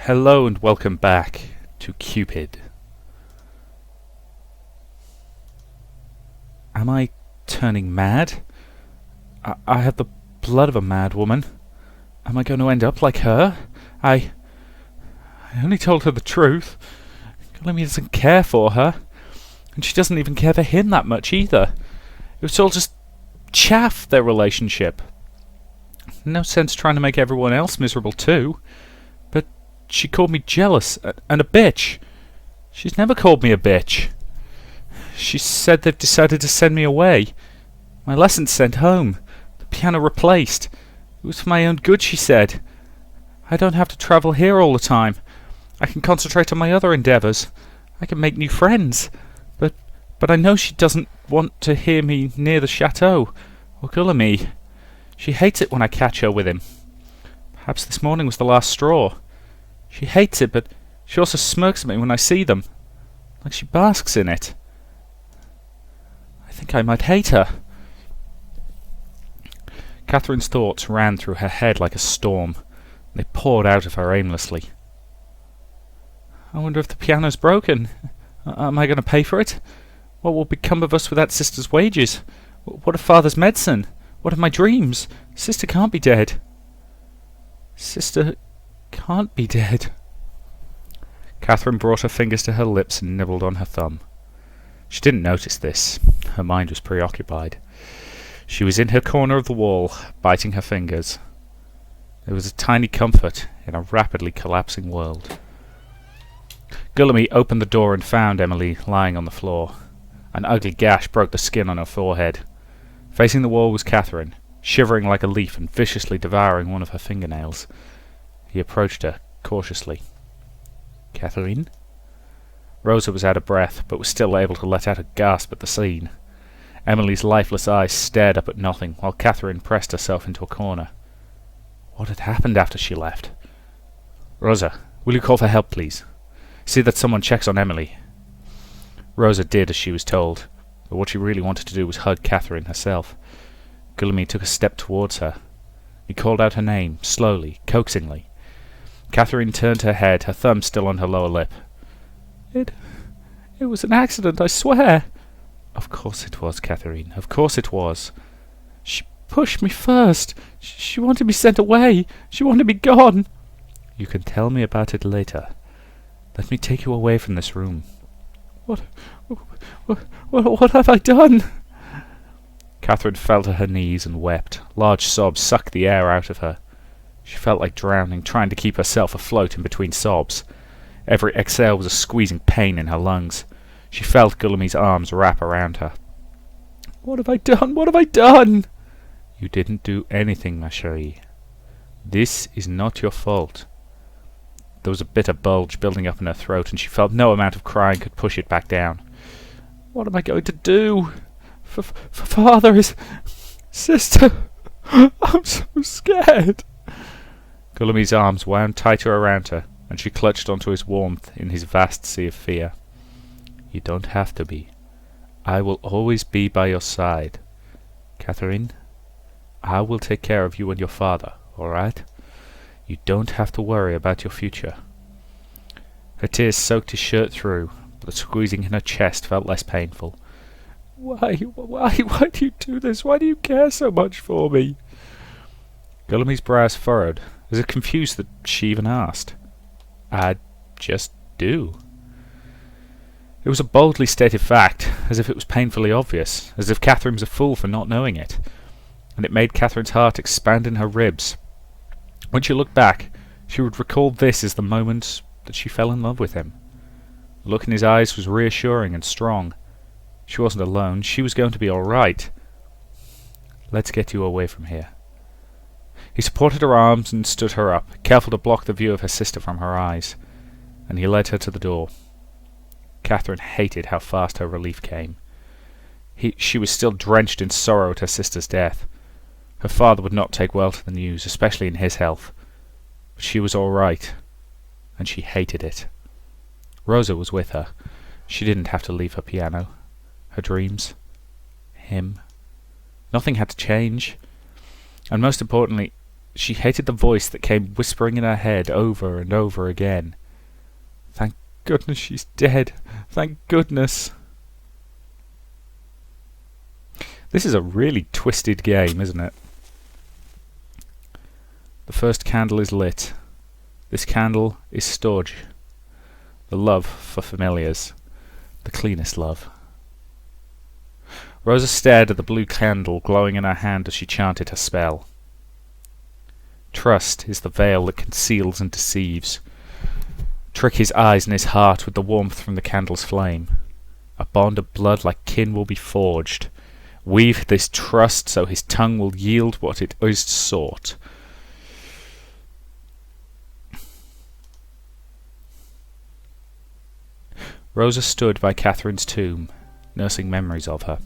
Hello and welcome back to Cupid. Am I turning mad? I have the blood of a mad woman. Am I going to end up like her? I only told her the truth. Gulamy doesn't care for her, and she doesn't even care for him that much either. It was all just chaff, their relationship. No sense trying to make everyone else miserable too. But she called me jealous and a bitch. She's never called me a bitch. She said they've decided to send me away. My lessons sent home. The piano replaced. It was for my own good, she said. I don't have to travel here all the time. I can concentrate on my other endeavours. I can make new friends. But I know she doesn't want to hear me near the chateau, or Gulamy. She hates it when I catch her with him. Perhaps this morning was the last straw. She hates it, but she also smirks at me when I see them, like she basks in it. I think I might hate her. Catherine's thoughts ran through her head like a storm. They poured out of her aimlessly. I wonder if the piano's broken. Am I going to pay for it? What will become of us without Sister's wages? What of Father's medicine? What of my dreams? Sister can't be dead. Sister can't be dead. Catherine brought her fingers to her lips and nibbled on her thumb. She didn't notice this. Her mind was preoccupied. She was in her corner of the wall, biting her fingers. There was a tiny comfort in a rapidly collapsing world. Gulamy opened the door and found Emily lying on the floor. An ugly gash broke the skin on her forehead. Facing the wall was Catherine, shivering like a leaf and viciously devouring one of her fingernails. He approached her cautiously. "Catherine?" Rosa was out of breath, but was still able to let out a gasp at the scene. Emily's lifeless eyes stared up at nothing, while Catherine pressed herself into a corner. What had happened after she left? "Rosa, will you call for help, please? See that someone checks on Emily." Rosa did as she was told, but what she really wanted to do was hug Catherine herself. Gulamy took a step towards her. He called out her name, slowly, coaxingly. Catherine turned her head, her thumb still on her lower lip. It was an accident, I swear." "Of course it was, Catherine. Of course it was." "She pushed me first. She wanted me sent away. She wanted me gone." "You can tell me about it later. Let me take you away from this room." What have I done?" Catherine fell to her knees and wept. Large sobs sucked the air out of her. She felt like drowning, trying to keep herself afloat in between sobs. Every exhale was a squeezing pain in her lungs. She felt Gulamy's arms wrap around her. "What have I done? What have I done?" "You didn't do anything, ma chérie. This is not your fault." There was a bitter bulge building up in her throat, and she felt no amount of crying could push it back down. "What am I going to do? Father is... Sister... I'm so scared." Gulamy's arms wound tighter around her, and she clutched onto his warmth in his vast sea of fear. "You don't have to be. I will always be by your side. Catherine, I will take care of you and your father, all right? You don't have to worry about your future." Her tears soaked his shirt through, but the squeezing in her chest felt less painful. Why do you do this? Why do you care so much for me?" Gulamy's brows furrowed, as if confused that she even asked. "I just do." It was a boldly stated fact, as if it was painfully obvious, as if Catherine was a fool for not knowing it, and it made Catherine's heart expand in her ribs. When she looked back, she would recall this as the moment that she fell in love with him. The look in his eyes was reassuring and strong. She wasn't alone. She was going to be all right. "Let's get you away from here." He supported her arms and stood her up, careful to block the view of her sister from her eyes, and he led her to the door. Catherine hated how fast her relief came. She was still drenched in sorrow at her sister's death. Her father would not take well to the news, especially in his health. But she was all right, and she hated it. Rosa was with her. She didn't have to leave her piano, her dreams, him. Nothing had to change. And most importantly, She hated the voice that came whispering in her head over and over again. Thank goodness she's dead. Thank goodness. This is a really twisted game, isn't it? The first candle is lit. This candle is Storge. The love for familiars. The cleanest love. Rosa stared at the blue candle glowing in her hand as she chanted her spell. Trust is the veil that conceals and deceives. Trick his eyes and his heart with the warmth from the candle's flame. A bond of blood like kin will be forged. Weave this trust so his tongue will yield what it is sought. Rosa stood by Catherine's tomb, nursing memories of her.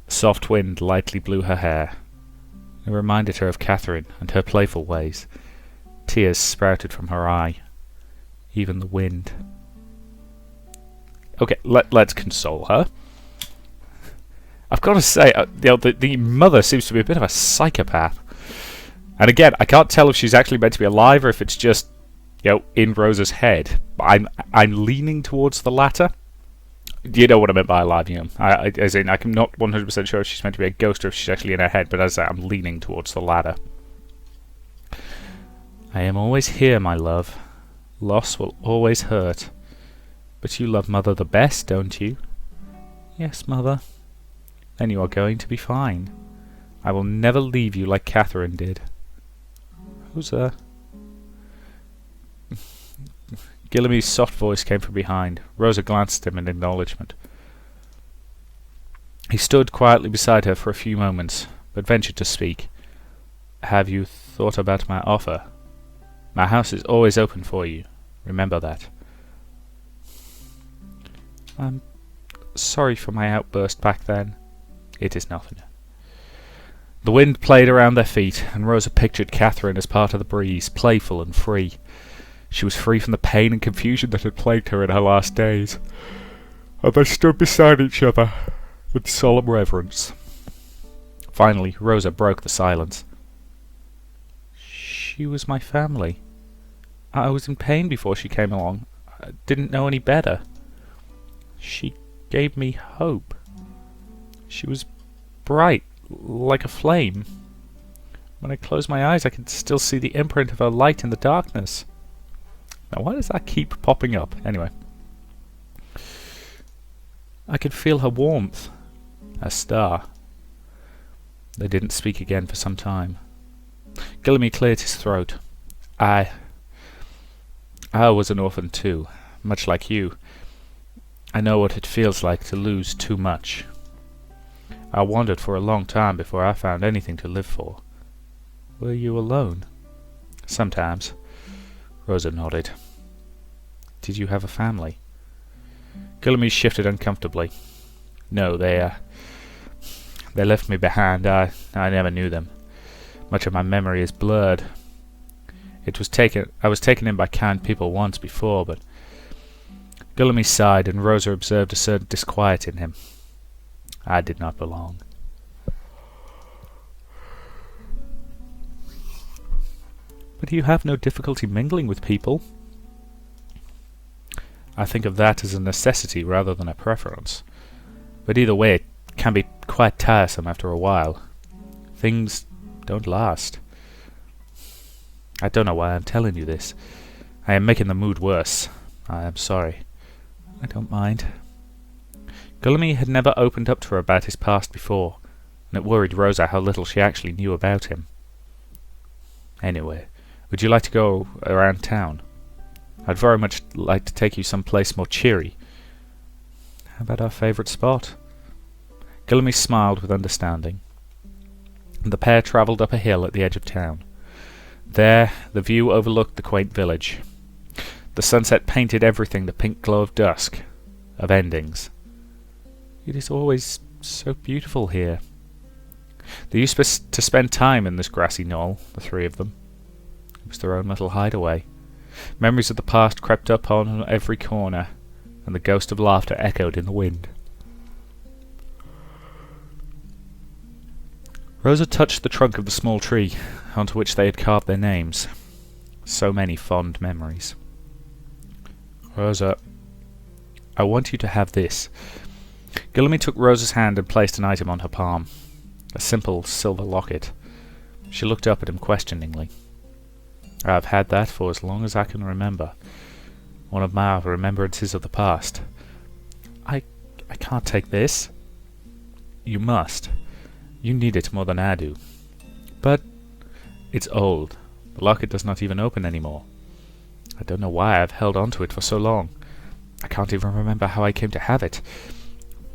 The soft wind lightly blew her hair. It reminded her of Catherine and her playful ways. Tears sprouted from her eye. Even the wind. Okay, let's console her. I've got to say, the mother seems to be a bit of a psychopath. And again, I can't tell if she's actually meant to be alive or if it's just, in Rosa's head. I'm leaning towards the latter. You know what I meant by alive, as in, I'm not 100% sure if she's meant to be a ghost or if she's actually in her head, but as I say, I'm leaning towards the latter. I am always here, my love. Loss will always hurt. But you love Mother the best, don't you? Yes, Mother. Then you are going to be fine. I will never leave you like Catherine did. Rosa. Gillamy's soft voice came from behind. Rosa glanced at him in acknowledgement. He stood quietly beside her for a few moments, but ventured to speak. Have you thought about my offer? My house is always open for you. Remember that. I'm sorry for my outburst back then. It is nothing. The wind played around their feet, and Rosa pictured Catherine as part of the breeze, playful and free. She was free from the pain and confusion that had plagued her in her last days. And they stood beside each other with solemn reverence. Finally, Rosa broke the silence. She was my family. I was in pain before she came along. I didn't know any better. She gave me hope. She was bright, like a flame. When I closed my eyes, I could still see the imprint of her light in the darkness. Now, why does that keep popping up? Anyway. I could feel her warmth. A star. They didn't speak again for some time. Gillamy cleared his throat. I was an orphan too, much like you. I know what it feels like to lose too much. I wandered for a long time before I found anything to live for. Were you alone? Sometimes. Rosa nodded. Did you have a family? Gillamy shifted uncomfortably. No, they left me behind. I never knew them. Much of my memory is blurred. I was taken in by kind people once before, but... Gillamy sighed, and Rosa observed a certain disquiet in him. I did not belong. But you have no difficulty mingling with people. I think of that as a necessity rather than a preference. But either way, it can be quite tiresome after a while. Things don't last. I don't know why I'm telling you this. I am making the mood worse. I am sorry. I don't mind. Gillamy had never opened up to her about his past before, and it worried Rosa how little she actually knew about him. Anyway, would you like to go around town? I'd very much like to take you someplace more cheery. How about our favourite spot? Gillamy smiled with understanding. And the pair travelled up a hill at the edge of town. There, the view overlooked the quaint village. The sunset painted everything the pink glow of dusk, of endings. It is always so beautiful here. They used to spend time in this grassy knoll, the three of them. It was their own little hideaway. Memories of the past crept up on every corner, and the ghost of laughter echoed in the wind. Rosa touched the trunk of the small tree. onto which they had carved their names. So many fond memories. Rosa, I want you to have this. Guillaume took Rosa's hand and placed an item on her palm. A simple silver locket. She looked up at him questioningly. I've had that for as long as I can remember. One of my remembrances of the past. I can't take this. You must. You need it more than I do. But it's old. The locket does not even open anymore. I don't know why I've held on to it for so long. I can't even remember how I came to have it.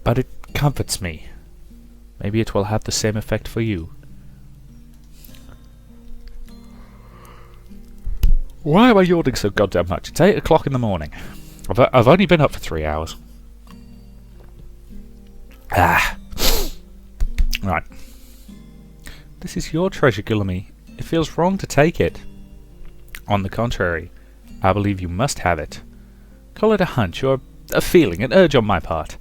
But it comforts me. Maybe it will have the same effect for you. Why am I yawning so goddamn much? It's 8 o'clock in the morning. I've only been up for 3 hours. Right. This is your treasure, Guillaume. It feels wrong to take it. On the contrary, I believe you must have it. Call it a hunch, or a feeling, an urge on my part.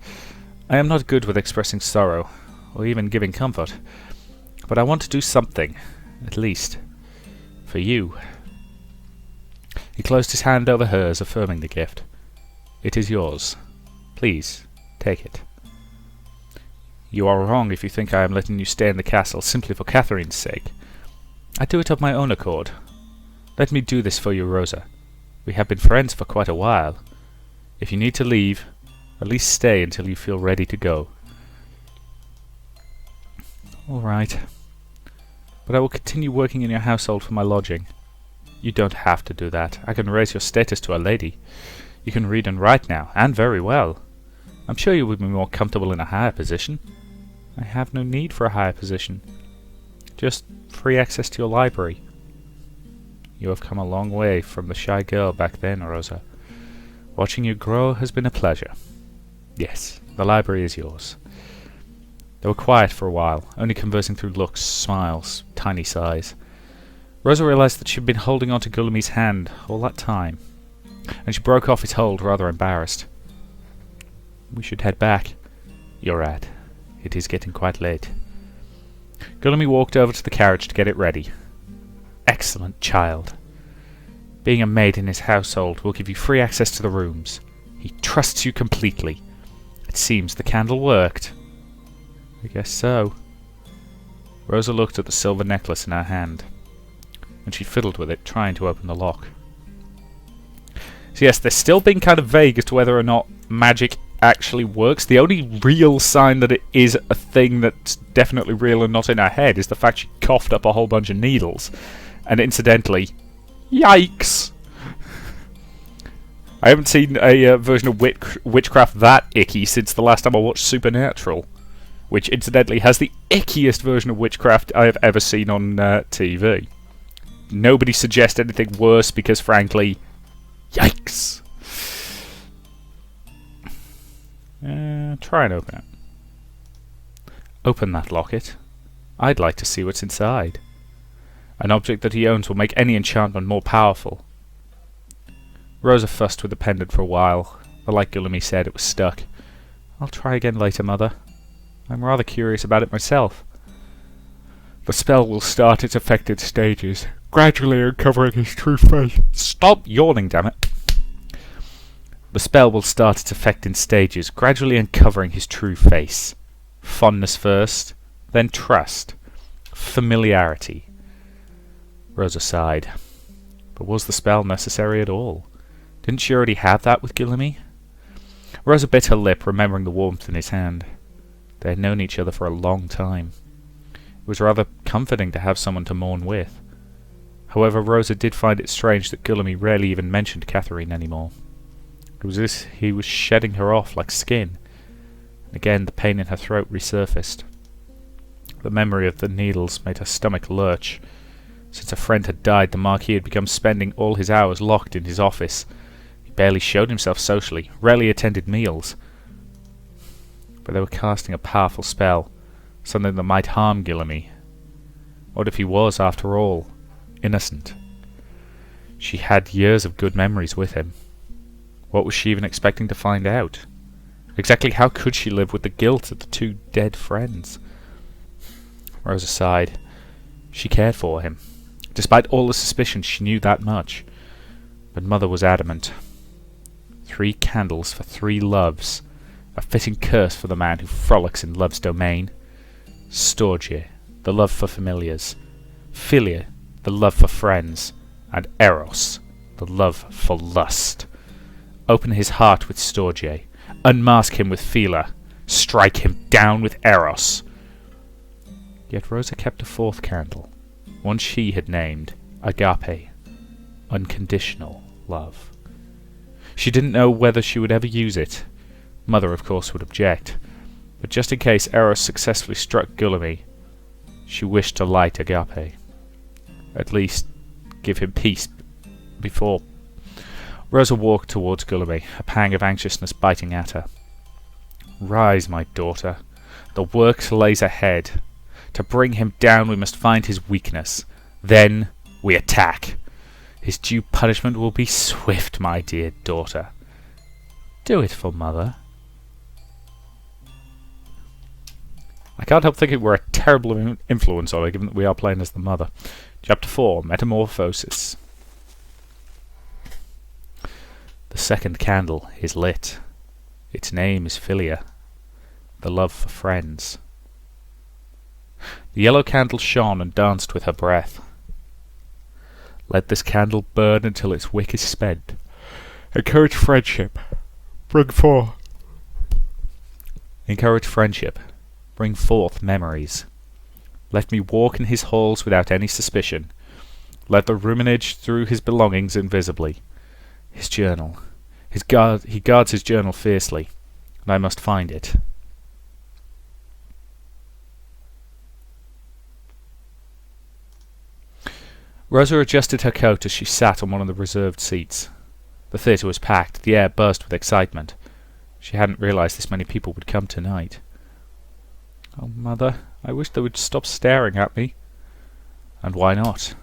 I am not good with expressing sorrow, or even giving comfort. But I want to do something, at least, for you. He closed his hand over hers, affirming the gift. It is yours. Please, take it. You are wrong if you think I am letting you stay in the castle simply for Catherine's sake. I do it of my own accord. Let me do this for you, Rosa. We have been friends for quite a while. If you need to leave, at least stay until you feel ready to go. All right. But I will continue working in your household for my lodging. You don't have to do that. I can raise your status to a lady. You can read and write now, and very well. I'm sure you would be more comfortable in a higher position. I have no need for a higher position. Just free access to your library. You have come a long way from the shy girl back then, Rosa. Watching you grow has been a pleasure. Yes, the library is yours. They were quiet for a while, only conversing through looks, smiles, tiny sighs. Rosa realized that she had been holding on to Guillaume's hand all that time, and she broke off his hold, rather embarrassed. We should head back. You're right. It is getting quite late. Guillaume walked over to the carriage to get it ready. Excellent child. Being a maid in his household will give you free access to the rooms. He trusts you completely. It seems the candle worked. I guess so. Rosa looked at the silver necklace in her hand, and she fiddled with it, trying to open the lock. So yes, they're still being kind of vague as to whether or not magic actually works. The only real sign that it is a thing that's definitely real and not in her head is the fact she coughed up a whole bunch of needles. And incidentally, yikes! I haven't seen a version of witchcraft that icky since the last time I watched Supernatural, which incidentally has the ickiest version of witchcraft I have ever seen on TV. Nobody suggests anything worse because, frankly, yikes! Try and open it. Open that locket. I'd like to see what's inside. An object that he owns will make any enchantment more powerful. Rosa fussed with the pendant for a while, but like Guillaume said, it was stuck. I'll try again later, Mother. I'm rather curious about it myself. The spell will start its affected stages, gradually uncovering his true face. Stop yawning, damn it! The spell will start its effect in stages, gradually uncovering his true face. Fondness first, then trust, familiarity. Rosa sighed. But was the spell necessary at all? Didn't she already have that with Guillaume? Rosa bit her lip, remembering the warmth in his hand. They had known each other for a long time. It was rather comforting to have someone to mourn with. However, Rosa did find it strange that Guillaume rarely even mentioned Catherine anymore. It was as if he was shedding her off like skin. And again the pain in her throat resurfaced. The memory of the needles made her stomach lurch. Since a friend had died, the Marquis had become spending all his hours locked in his office. He barely showed himself socially, rarely attended meals. But they were casting a powerful spell, something that might harm Guillaume. What if he was, after all, innocent? She had years of good memories with him. What was she even expecting to find out? Exactly how could she live with the guilt of the two dead friends? Rosa sighed. She cared for him. Despite all the suspicions, she knew that much. But Mother was adamant. 3 candles for 3 loves. A fitting curse for the man who frolics in love's domain. Storge, the love for familiars. Philia, the love for friends. And Eros, the love for lust. Open his heart with Storge. Unmask him with Philia. Strike him down with Eros. Yet Rosa kept a 4th candle, one she had named Agape, unconditional love. She didn't know whether she would ever use it. Mother, of course, would object, but just in case Eros successfully struck Guillaume, she wished to light Agape. At least, give him peace before. Rosa walked towards Guillaume, a pang of anxiousness biting at her. Rise, my daughter. The work lays ahead. To bring him down we must find his weakness. Then we attack. His due punishment will be swift, my dear daughter. Do it for Mother. I can't help thinking we're a terrible influence on her, given that we are playing as the Mother. Chapter 4, Metamorphosis. The 2nd candle is lit. Its name is Philia, the love for friends. The yellow candle shone and danced with her breath. Let this candle burn until its wick is spent. Encourage friendship. Bring forth memories. Let me walk in his halls without any suspicion. Let the ruminage through his belongings invisibly. His journal. He guards his journal fiercely, and I must find it. Rosa adjusted her coat as she sat on one of the reserved seats. The theatre was packed, the air buzzed with excitement. She hadn't realised this many people would come tonight. Oh, Mother, I wish they would stop staring at me. And why not?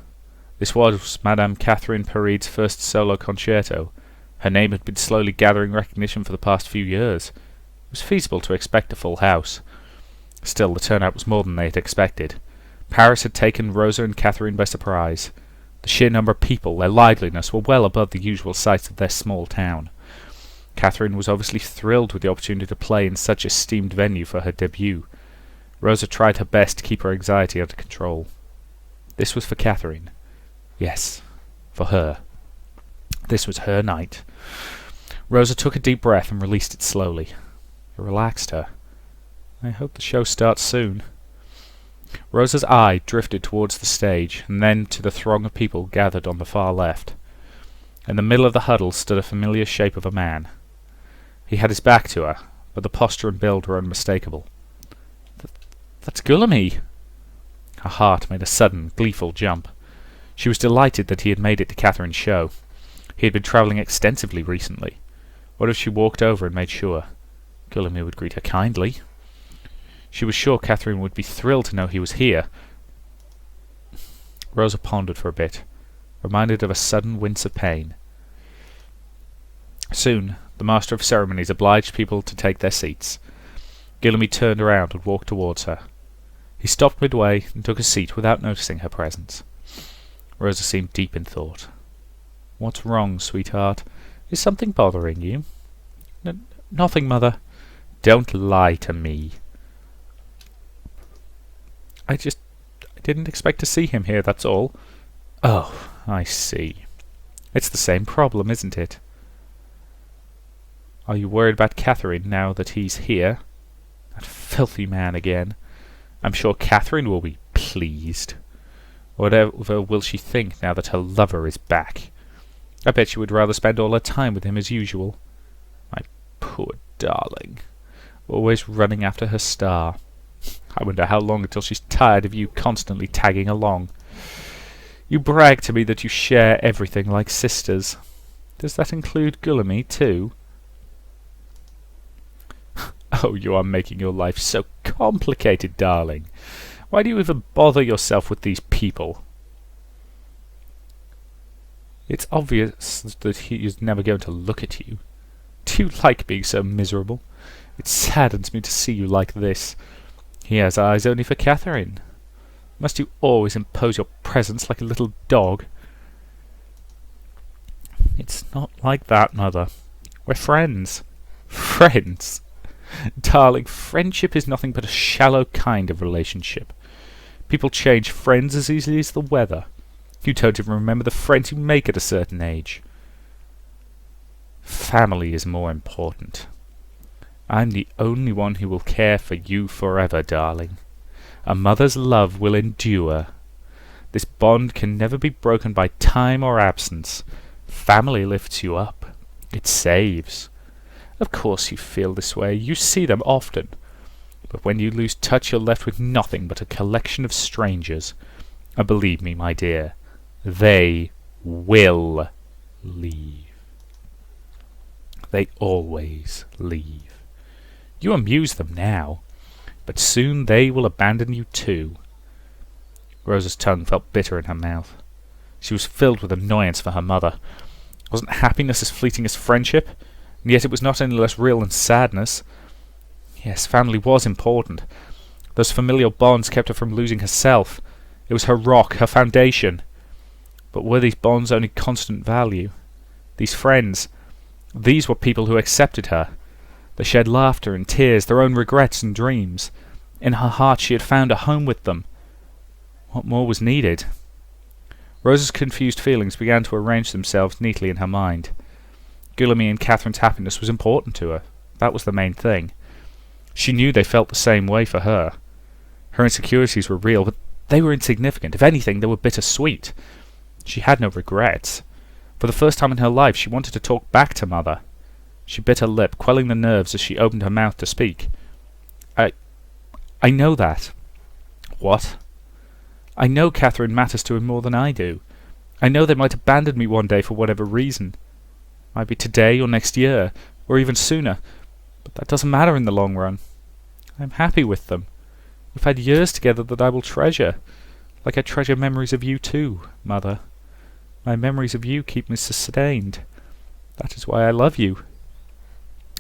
This was Madame Catherine Parid's first solo concerto. Her name had been slowly gathering recognition for the past few years. It was feasible to expect a full house. Still, the turnout was more than they had expected. Paris had taken Rosa and Catherine by surprise. The sheer number of people, their liveliness, were well above the usual sights of their small town. Catherine was obviously thrilled with the opportunity to play in such a esteemed venue for her debut. Rosa tried her best to keep her anxiety under control. This was for Catherine. Yes, for her. This was her night. Rosa took a deep breath and released it slowly. It relaxed her. I hope the show starts soon. Rosa's eye drifted towards the stage, and then to the throng of people gathered on the far left. In the middle of the huddle stood a familiar shape of a man. He had his back to her, but the posture and build were unmistakable. That's Guillaume! Her heart made a sudden, gleeful jump. She was delighted that he had made it to Catherine's show. He had been travelling extensively recently. What if she walked over and made sure? Guillaume would greet her kindly. She was sure Catherine would be thrilled to know he was here. Rosa pondered for a bit, reminded of a sudden wince of pain. Soon, the master of ceremonies obliged people to take their seats. Guillaume turned around and walked towards her. He stopped midway and took a seat without noticing her presence. Rosa seemed deep in thought. What's wrong, sweetheart? Is something bothering you? Nothing, Mother. Don't lie to me. I didn't expect to see him here, that's all. Oh, I see. It's the same problem, isn't it? Are you worried about Catherine now that he's here? That filthy man again. I'm sure Catherine will be pleased. Whatever will she think now that her lover is back? I bet she would rather spend all her time with him as usual. My poor darling. Always running after her star. I wonder how long until she's tired of you constantly tagging along. You brag to me that you share everything like sisters. Does that include Guillaume too? Oh, you are making your life so complicated, darling. Why do you even bother yourself with these people? It's obvious that he is never going to look at you. Do you like being so miserable? It saddens me to see you like this. He has eyes only for Catherine. Must you always impose your presence like a little dog? It's not like that, Mother. We're friends. Friends? Darling, friendship is nothing but a shallow kind of relationship. People change friends as easily as the weather. You don't even remember the friends you make at a certain age. Family is more important. I'm the only one who will care for you forever, darling. A mother's love will endure. This bond can never be broken by time or absence. Family lifts you up. It saves. Of course you feel this way. You see them often. But when you lose touch, you're left with nothing but a collection of strangers. And believe me, my dear, they will leave. They always leave. You amuse them now, but soon they will abandon you too. Rosa's tongue felt bitter in her mouth. She was filled with annoyance for her mother. Wasn't happiness as fleeting as friendship? And yet it was not any less real than sadness. Yes, family was important. Those familial bonds kept her from losing herself. It was her rock, her foundation. But were these bonds only constant value? These friends, these were people who accepted her. They shared laughter and tears, their own regrets and dreams. In her heart she had found a home with them. What more was needed? Rosa's confused feelings began to arrange themselves neatly in her mind. Guillermine and Catherine's happiness was important to her. That was the main thing. She knew they felt the same way for her. Her insecurities were real, but they were insignificant. If anything, they were bittersweet. She had no regrets. For the first time in her life, she wanted to talk back to Mother. She bit her lip, quelling the nerves as she opened her mouth to speak. I know that. What? I know Catherine matters to him more than I do. I know they might abandon me one day for whatever reason. Might be today or next year, or even sooner, but that doesn't matter in the long run. I'm happy with them. We've had years together that I will treasure, like I treasure memories of you too, Mother. My memories of you keep me sustained. That is why I love you.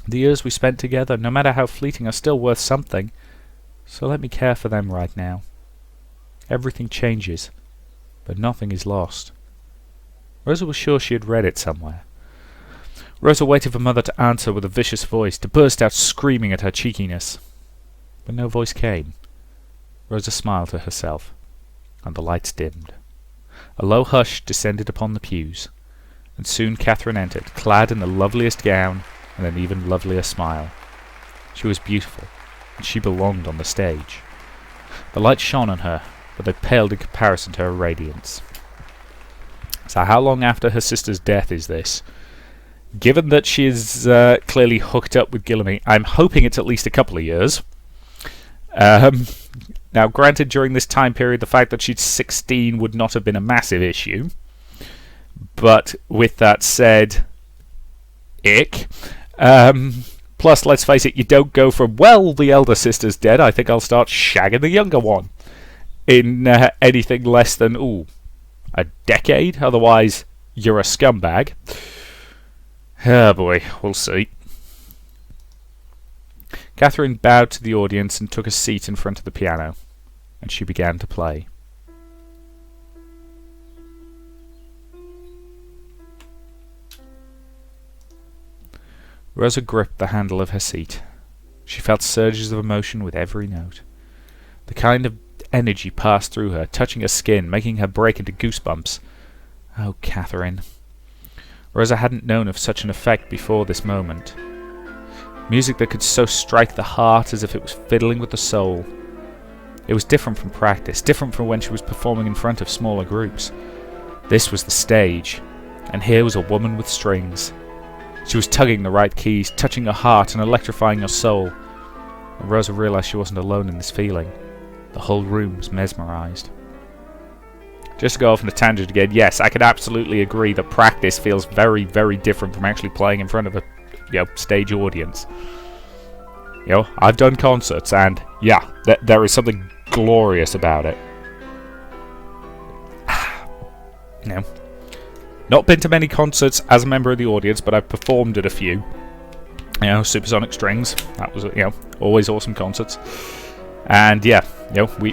The years we spent together, no matter how fleeting, are still worth something, so let me care for them right now. Everything changes, but nothing is lost. Rosa was sure she had read it somewhere. Rosa waited for Mother to answer with a vicious voice, to burst out screaming at her cheekiness. But no voice came. Rosa smiled to herself, and the lights dimmed. A low hush descended upon the pews, and soon Catherine entered, clad in the loveliest gown and an even lovelier smile. She was beautiful, and she belonged on the stage. The light shone on her, but they paled in comparison to her radiance. So how long after her sister's death is this? Given that she is clearly hooked up with Guillermine, I'm hoping it's at least a couple of years. Now, granted, during this time period, the fact that she's 16 would not have been a massive issue. But with that said, ick. Plus, let's face it, you don't go from, well, the elder sister's dead, I think I'll start shagging the younger one. In anything less than, a decade? Otherwise, you're a scumbag. Oh boy, we'll see. Catherine bowed to the audience and took a seat in front of the piano, and she began to play. Rosa gripped the handle of her seat. She felt surges of emotion with every note. The kind of energy passed through her, touching her skin, making her break into goosebumps. Oh, Catherine. Rosa hadn't known of such an effect before this moment. Music that could so strike the heart as if it was fiddling with the soul. It was different from practice, different from when she was performing in front of smaller groups. This was the stage, and here was a woman with strings. She was tugging the right keys, touching her heart and electrifying her soul. And Rosa realised she wasn't alone in this feeling. The whole room was mesmerised. Just to go off on a tangent again, yes, I can absolutely agree that practice feels very, very different from actually playing in front of a stage audience. I've done concerts, and yeah, there is something glorious about it. Not been to many concerts as a member of the audience, but I've performed at a few. Supersonic Strings. That was always awesome concerts. And yeah, we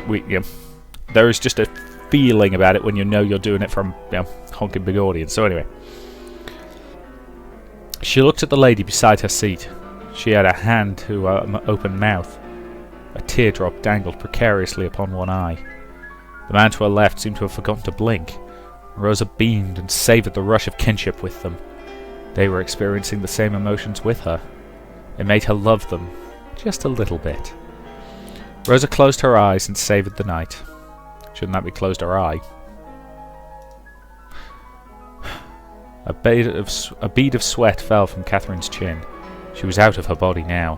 there is just a feeling about it when you know you're doing it from honking big audience. So anyway, she looked at the lady beside her seat. She had a hand to an open mouth. A teardrop dangled precariously upon one eye. The man to her left seemed to have forgotten to blink. Rosa beamed and savoured the rush of kinship with them. They were experiencing the same emotions with her. It made her love them just a little bit. Rosa closed her eyes and savoured the night. Shouldn't that be closed her eye? A bead of sweat fell from Catherine's chin. She was out of her body now.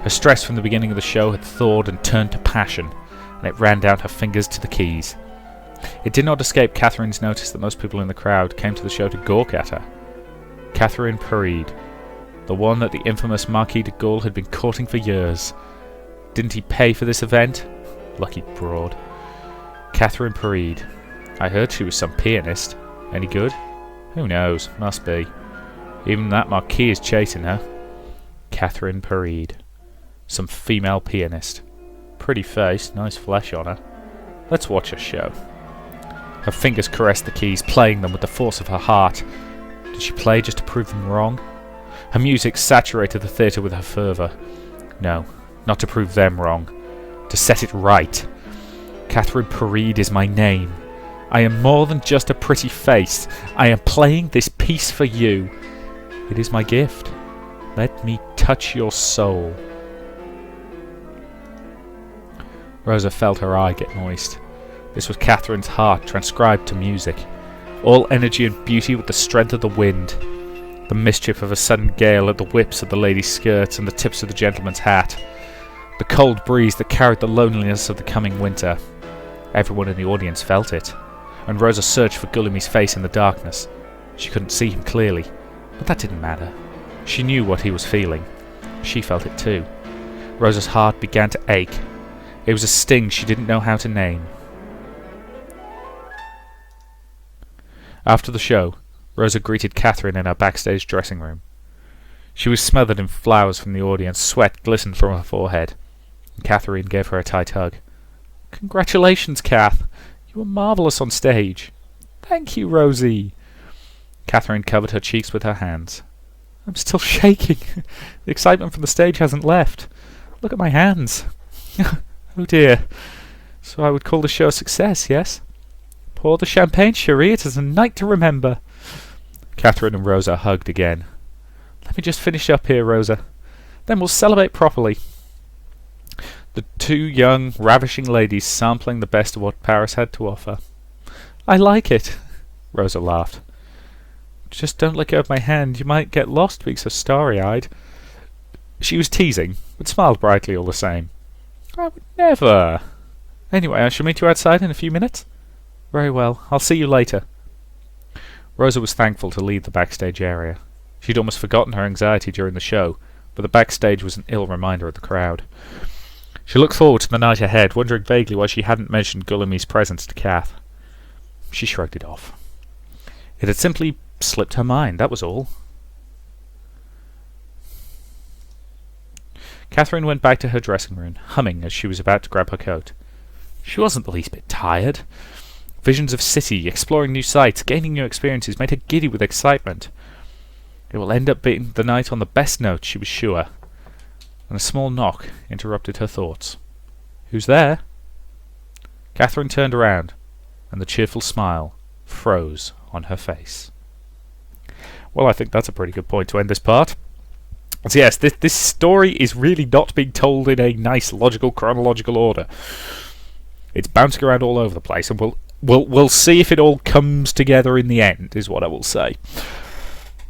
Her stress from the beginning of the show had thawed and turned to passion, and it ran down her fingers to the keys. It did not escape Catherine's notice that most people in the crowd came to the show to gawk at her. Catherine Paride, the one that the infamous Marquis de Gaulle had been courting for years. Didn't he pay for this event? Lucky broad. Catherine Paride. I heard she was some pianist. Any good? Who knows? Must be. Even that Marquis is chasing her. Catherine Paride. Some female pianist. Pretty face, nice flesh on her. Let's watch her show. Her fingers caressed the keys, playing them with the force of her heart. Did she play just to prove them wrong? Her music saturated the theatre with her fervour. No, not to prove them wrong. To set it right. Catherine Paride is my name. I am more than just a pretty face. I am playing this piece for you. It is my gift. Let me touch your soul. Rosa felt her eye get moist. This was Catherine's heart transcribed to music. All energy and beauty with the strength of the wind. The mischief of a sudden gale at the whips of the lady's skirts and the tips of the gentleman's hat. The cold breeze that carried the loneliness of the coming winter. Everyone in the audience felt it, and Rosa searched for Guillemy's face in the darkness. She couldn't see him clearly, but that didn't matter. She knew what he was feeling. She felt it too. Rosa's heart began to ache. It was a sting she didn't know how to name. After the show, Rosa greeted Catherine in her backstage dressing room. She was smothered in flowers from the audience, sweat glistened from her forehead, and Catherine gave her a tight hug. "Congratulations, Kath! You were marvellous on stage." "Thank you, Rosie." Catherine covered her cheeks with her hands. "I'm still shaking. The excitement from the stage hasn't left. Look at my hands." "Oh dear. So I would call the show a success, yes? Pour the champagne, cherie. It is a night to remember." Catherine and Rosa hugged again. "Let me just finish up here, Rosa. Then we'll celebrate properly." The two young, ravishing ladies sampling the best of what Paris had to offer. "I like it," Rosa laughed. "Just don't let go of my hand. You might get lost being so starry-eyed." She was teasing, but smiled brightly all the same. "I would never. Anyway, I shall meet you outside in a few minutes." "Very well. I'll see you later." Rosa was thankful to leave the backstage area. She'd almost forgotten her anxiety during the show, but the backstage was an ill reminder of the crowd. She looked forward to the night ahead, wondering vaguely why she hadn't mentioned Guillemy's presence to Kath. She shrugged it off. It had simply slipped her mind, that was all. Catherine went back to her dressing room, humming as she was about to grab her coat. She wasn't the least bit tired. Visions of city, exploring new sights, gaining new experiences made her giddy with excitement. It will end up being the night on the best note, she was sure. And a small knock interrupted her thoughts. "Who's there?" Catherine turned around, and the cheerful smile froze on her face. Well, I think that's a pretty good point to end this part. So yes, this story is really not being told in a nice, logical, chronological order. It's bouncing around all over the place, and we'll see if it all comes together in the end, is what I will say.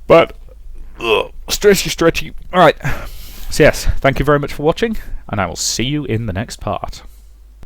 But stretchy. All right. So yes, thank you very much for watching, and I will see you in the next part.